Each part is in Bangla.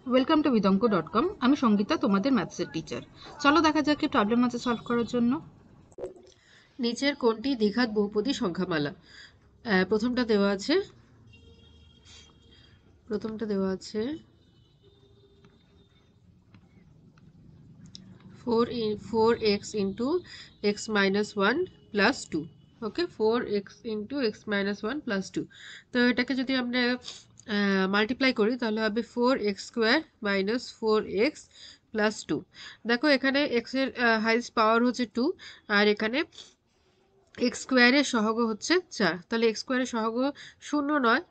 Welcome to বিদঙ্ক.com। আমি সঙ্গীতা, তোমাদের ম্যাথসের টিচার। চলো দেখা যাক কি প্রবলেম আছে সলভ করার জন্য। নিচের কোনটি দ্বিঘাত বহুপদী সংখ্যামালা? প্রথমটা দেওয়া আছে 4x into x minus 1 plus 2। ওকে, 4x into x minus 1 plus 2। তো এটাকে যদি আমরা মাল্টিপ্লাই করি তাহলে হবে 4x square minus 4x plus 2। দেখো এখানে x এর হাইয়েস্ট পাওয়ার হচ্ছে 2, আর এখানে এক্স স্কোয়ারের সহগ হচ্ছে 4। তাহলে এক্স স্কোয়ারের সহগ 0 নয়,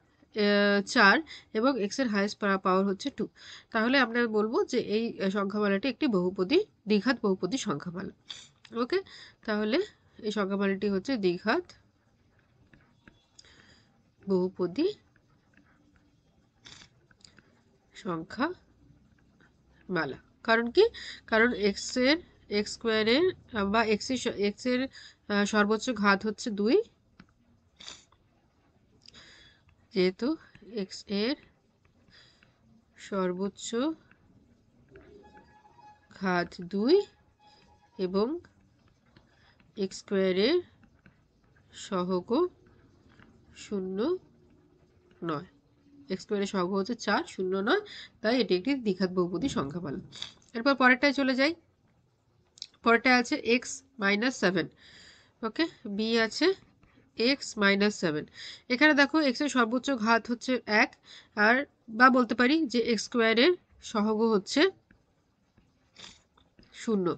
4, এবং এক্স এর হাইয়েস্ট পাওয়ার হচ্ছে 2। তাহলে আমরা বলবো যে এই সংখ্যামালাটি একটি দ্বিঘাত বহুপদী সংখ্যামালা। ওকে, তাহলে এই সংখ্যামালাটি হচ্ছে দ্বিঘাত বহুপদী সংখ্যামালা। কারণ কি? কারণ এক্স স্কোয়ারের বা এক্স এর সর্বোচ্চ ঘাত হচ্ছে 2, যেহেতু এক্স এর সর্বোচ্চ ঘাত 2 এবং এক্স স্কোয়ারের সহগও 0 নয়। এক্স স্কোয়ারের সহগ হচ্ছে 4, 0 নয়, তাই এটি একটি দ্বিঘাত বহুপদী সংখ্যামালা। এরপর পরেরটায় চলে যাই। পরেরটায় আছে এক্স মাইনাস 7। ওকে, বি আছে এক্স মাইনাস 7। এখানে দেখো এক্স এর সর্বোচ্চ ঘাত হচ্ছে 1, আর বা বলতে পারি যে এক্স স্কোয়ারের সহগ হচ্ছে 0।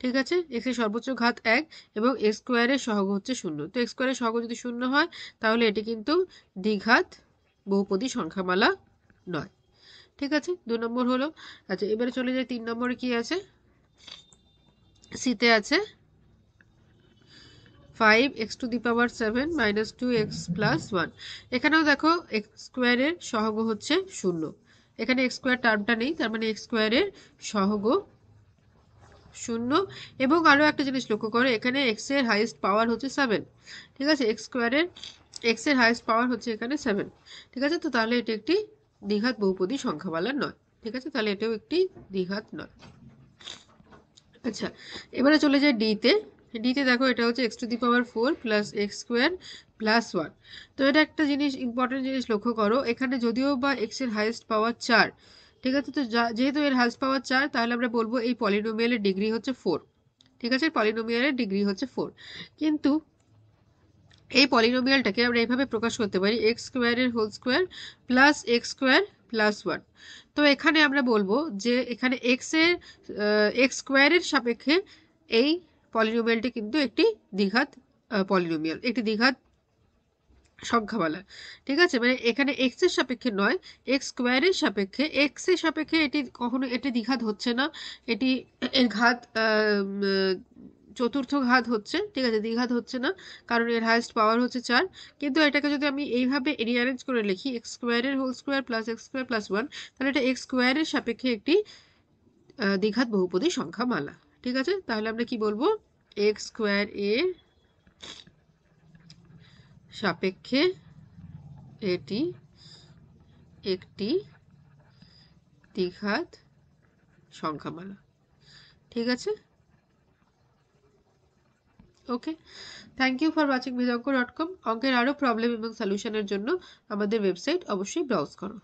ঠিক আছে, এক্স এর সর্বোচ্চ ঘাত 1 এবং এক্স স্কোয়ারের সহগ হচ্ছে 0। তো এক্স স্কোয়ারের সহগ যদি 0 হয় তাহলে এটি কিন্তু দ্বিঘাত বহুপদী সংখ্যামালা নয়। ঠিক আছে, 2 নম্বর হলো। আচ্ছা, এবারে চলে যাই 3 নম্বরে কি আছে। সিতে আছে 5x to the power 7 minus 2x plus 1। এখানেও দেখো এক্স স্কোয়ারের সহগ হচ্ছে 0। এখানে এক্স স্কোয়ার টার্মটা নেই, তার মানে এক্স স্কোয়ারের সহগ 0। এবং আরও একটা জিনিস লক্ষ্য করো, এখানে এক্স এর হাইয়েস্ট পাওয়ার হচ্ছে 7। ঠিক আছে, এক্স এর হাইয়েস্ট পাওয়ার হচ্ছে এখানে 7। ঠিক আছে, তো তাহলে এটি একটি দ্বিঘাত বহুপদী সংখ্যামালা নয়। ঠিক আছে, তাহলে এটাও একটি দ্বিঘাত নয়। আচ্ছা, এবারে চলে যায় ডিতে। ডিতে দেখো এটা হচ্ছে x to the power 4 plus x square plus 1। তো এটা একটা জিনিস, ইম্পর্টেন্ট জিনিস লক্ষ্য করো, এখানে যদিও বা এক্স এর হাইয়েস্ট পাওয়ার 4, ঠিক আছে, তো যেহেতু এর হাইয়েস্ট পাওয়ার 4, তাহলে আমরা বলবো এই পলিনোমিয়ালের ডিগ্রি হচ্ছে 4। ঠিক আছে, পলিনোমিয়ালের ডিগ্রি হচ্ছে 4। কিন্তু এই পলিনোমিয়ালটাকে আমরা এইভাবে প্রকাশ করতে পারি এক্স স্কোয়ারের whole square plus x square plus 1। তো এখানে আমরা বলবো যে এখানে এক্স স্কোয়ারের সাপেক্ষে এই পলিনোমিয়ালটি কিন্তু একটি দ্বিঘাত পলিনোমিয়াল, একটি দ্বিঘাত সংখ্যামালা। ঠিক আছে, মানে এখানে এক্স এর সাপেক্ষে নয়, এক্স স্কোয়ারের সাপেক্ষে। এক্স এর সাপেক্ষে এটি কখনো এটি দ্বিঘাত হচ্ছে না, এটি এর ঘাত চতুর্থ ঘাত হচ্ছে। ঠিক আছে, দ্বিঘাত হচ্ছে না, কারণ এর হাইয়েস্ট পাওয়ার হচ্ছে 4। কিন্তু এটাকে যদি আমি এইভাবে রিঅ্যারেঞ্জ করে লিখি এক্স স্কোয়ারের whole square plus x square plus 1, তাহলে এটা এক্স স্কোয়ারের সাপেক্ষে একটি দ্বিঘাত বহুপদী সংখ্যামালা। ঠিক আছে, তাহলে আমরা কি বলবো? এক্স স্কোয়ার এর সাপেক্ষে এটি একটি দ্বিঘাত সংখ্যামালা। ঠিক আছে, okay. Thank you for watching বিদঙ্ক.com। অঙ্কের আরও প্রবলেম এবং সলিউশনের জন্য আমাদের ওয়েবসাইট অবশ্যই ব্রাউজ করো।